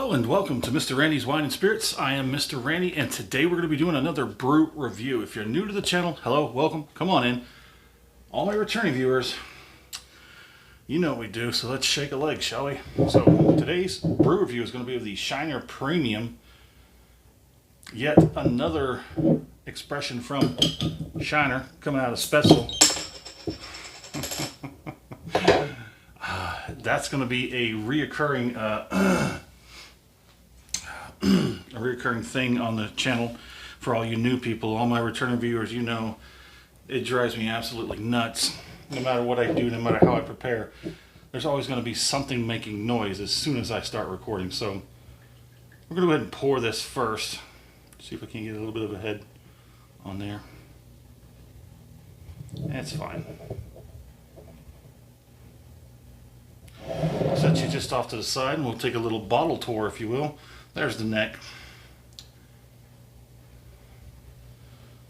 Hello and welcome to Mr. Randy's Wine and Spirits. I am Mr. Randy and today we're going to be doing another brew review. If you're new to the channel, hello, welcome, come on in. All my returning viewers, you know what we do, so let's shake a leg, shall we? So today's brew review is going to be of the Shiner Premium. Yet another expression from Shiner coming out of Spetzel. That's going to be a reoccurring thing on the channel for all you new people. All my returning viewers, you know, it drives me absolutely nuts. No matter what I do, no matter how I prepare, there's always going to be something making noise as soon as I start recording. So we're going to go ahead and pour this first. See if I can get a little bit of a head on there. That's fine. Set you just off to the side and we'll take a little bottle tour, if you will. There's the neck.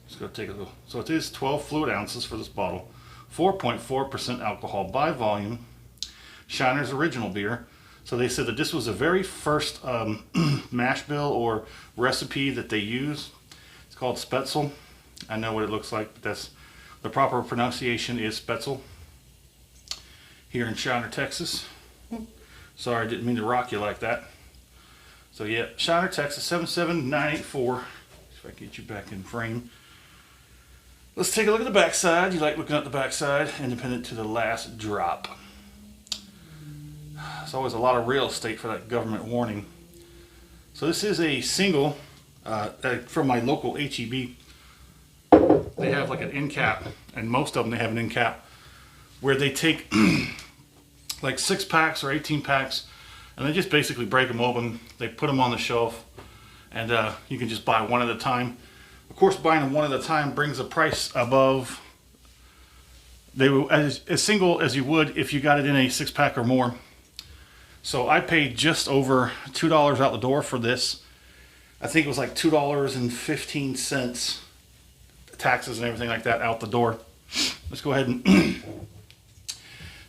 Just go take a little. So it is 12 fluid ounces for this bottle. 4.4% alcohol by volume. Shiner's original beer. So they said that this was the very first mash bill or recipe that they use. It's called Spetzel. I know what it looks like, but that's the proper pronunciation is Spetzel. Here in Shiner, Texas. Sorry, I didn't mean to rock you like that. So yeah, Shiner, Texas, 77984. If I can get you back in frame. Let's take a look at the backside. You like looking at the backside. Independent to the last drop. There's always a lot of real estate for that government warning. So this is a single from my local HEB. They have like an end cap, and most of them they have an end cap where they take like 6 packs or 18 packs and they just basically break them open. They put them on the shelf and you can just buy one at a time. Of course, buying them one at a time brings the price above they will as single as you would if you got it in a 6-pack or more. So I paid just over $2 out the door for this. I think it was like $2.15, taxes and everything like that out the door. Let's go ahead and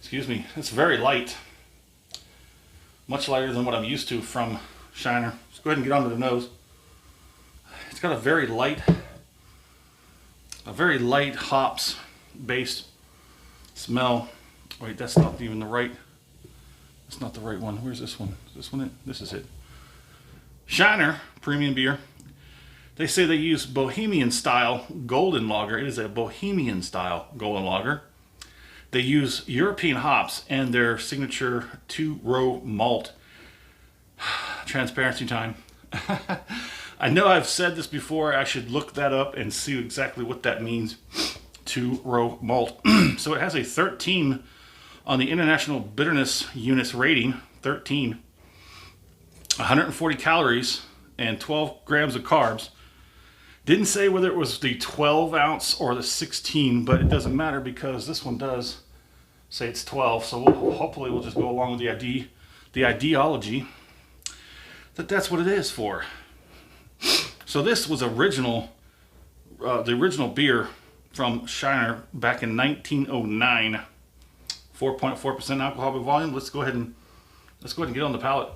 excuse me, it's very light. Much lighter than what I'm used to from Shiner. Let's go ahead and get onto the nose. It's got a very light hops based smell. Wait, that's not even the right, that's not the right one. Where's this one? Is this one it? This is it. Shiner Premium Beer. They say they use Bohemian style golden lager. It is a Bohemian style golden lager. They use European hops and their signature 2-row malt. Transparency time. I know I've said this before. I should look that up and see exactly what that means. 2-row malt. So it has a 13 on the International Bitterness Units rating. 13. 140 calories and 12 grams of carbs. Didn't say whether it was the 12 ounce or the 16, but it doesn't matter because this one does say it's 12. So hopefully we'll just go along with the ideology that that's what it is for. So this was the original beer from Shiner back in 1909. 4.4% alcohol by volume. Let's go ahead and get on the palate.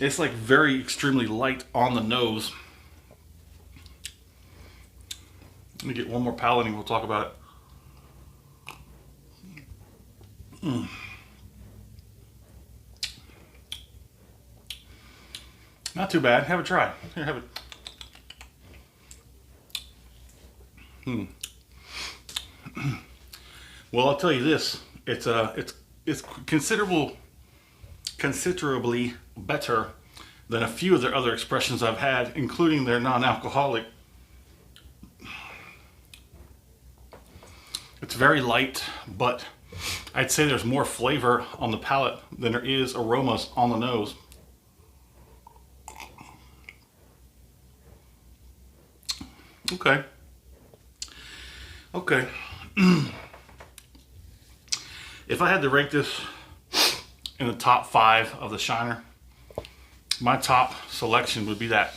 It's like very extremely light on the nose. Let me get one more palating, we'll talk about it. Not too bad. Have a try. Here, have it. Well, I'll tell you this. It's considerably better than a few of their other expressions I've had, including their non-alcoholic. It's very light, but I'd say there's more flavor on the palate than there is aromas on the nose. Okay. If I had to rank this in the top 5 of the Shiner, my top selection would be that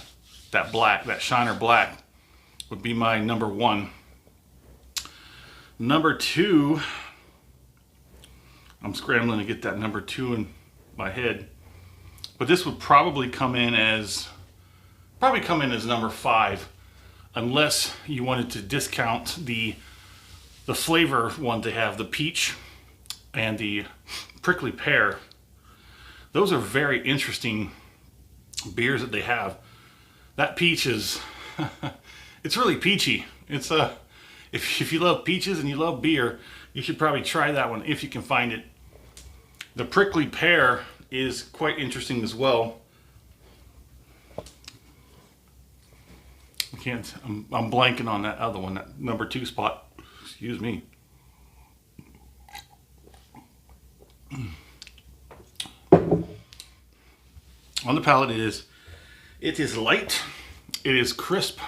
black, that Shiner black would be my number one. Number two, I'm scrambling to get that number two in my head, but this would probably come in as number five, unless you wanted to discount the flavor one they have, the peach and the prickly pear. Those are very interesting beers that they have. That peach is, it's really peachy. It's if you love peaches and you love beer, you should probably try that one if you can find it. The prickly pear is quite interesting as well. I'm blanking on that other one, that number two spot. Excuse me. On the palate, it is light, it is crisp,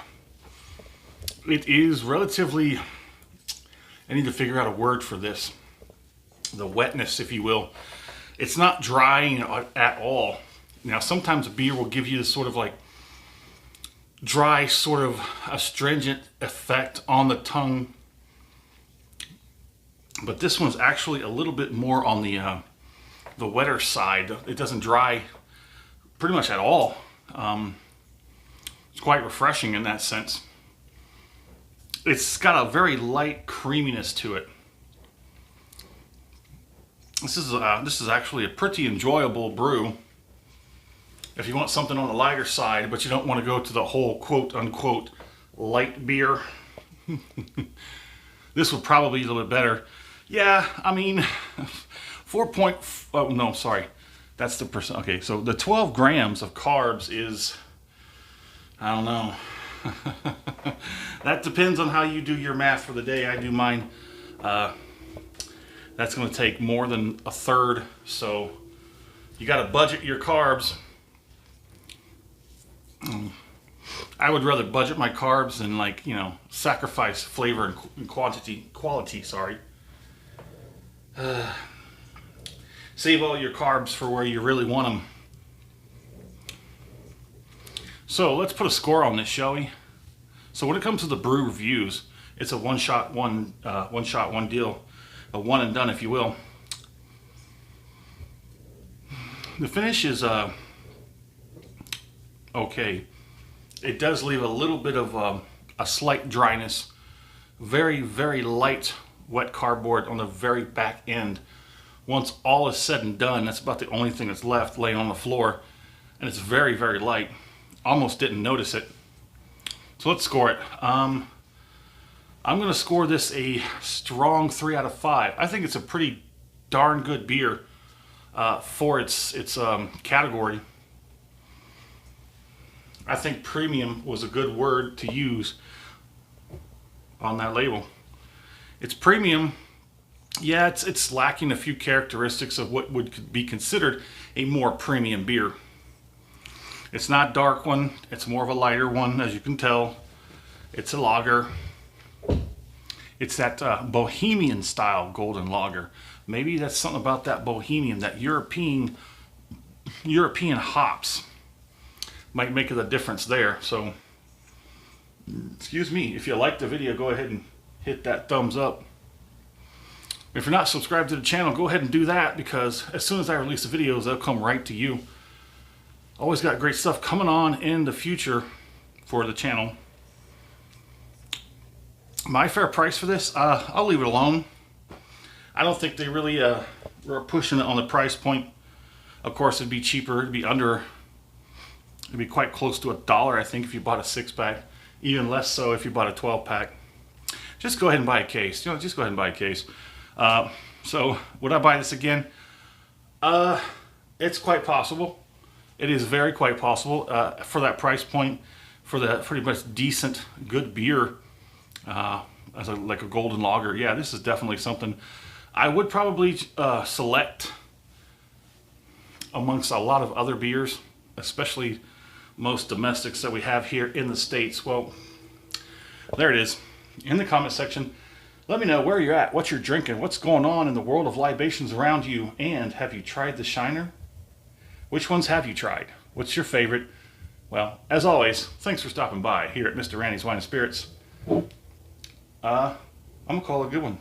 it is relatively, I need to figure out a word for this, the wetness, if you will. It's not dry at all. Now, sometimes a beer will give you this sort of like dry, sort of astringent effect on the tongue, but this one's actually a little bit more on the wetter side. It doesn't dry pretty much at all. It's quite refreshing in that sense. It's got a very light creaminess to it. This is actually a pretty enjoyable brew. If you want something on the lighter side, but you don't want to go to the whole quote unquote light beer, this would probably be a little bit better. Yeah, I mean, that's the percent. Okay, so the 12 grams of carbs is, I don't know. That depends on how you do your math for the day. I do mine. That's going to take more than a third, so you got to budget your carbs. I would rather budget my carbs than, like, you know, sacrifice flavor and quality. Sorry. Save all your carbs for where you really want them. So let's put a score on this, shall we? So when it comes to the brew reviews, it's a one shot, one deal, a one and done, if you will. The finish is okay. It does leave a little bit of a slight dryness. Very, very light wet cardboard on the very back end. Once all is said and done, that's about the only thing that's left laying on the floor. And it's very, very light. Almost didn't notice it. So let's score it. I'm going to score this a strong 3 out of 5. I think it's a pretty darn good beer for its category. I think premium was a good word to use on that label. It's premium. Yeah, it's lacking a few characteristics of what would be considered a more premium beer. It's not a dark one. It's more of a lighter one, as you can tell. It's a lager. It's that bohemian style golden lager. Maybe that's something about that bohemian, that European hops might make the difference there. So, excuse me, if you like the video, go ahead and hit that thumbs up. If you're not subscribed to the channel, go ahead and do that, because as soon as I release the videos, they'll come right to you. Always got great stuff coming on in the future for the channel. My fair price for this, I'll leave it alone. I don't think they really were pushing it on the price point. Of course, it'd be cheaper. It'd be quite close to $1, I think, if you bought a 6-pack. Even less so if you bought a 12-pack. Just go ahead and buy a case. Just go ahead and buy a case. So, would I buy this again? It's quite possible. It is very quite possible for that price point, for the pretty much decent, good beer, like a golden lager. Yeah, this is definitely something I would probably select amongst a lot of other beers, especially most domestics that we have here in the States. Well, there it is. In the comment section, let me know where you're at, what you're drinking, what's going on in the world of libations around you, and have you tried the Shiner? Which ones have you tried? What's your favorite? Well, as always, thanks for stopping by here at Mr. Randy's Wine and Spirits. I'm going to call it a good one.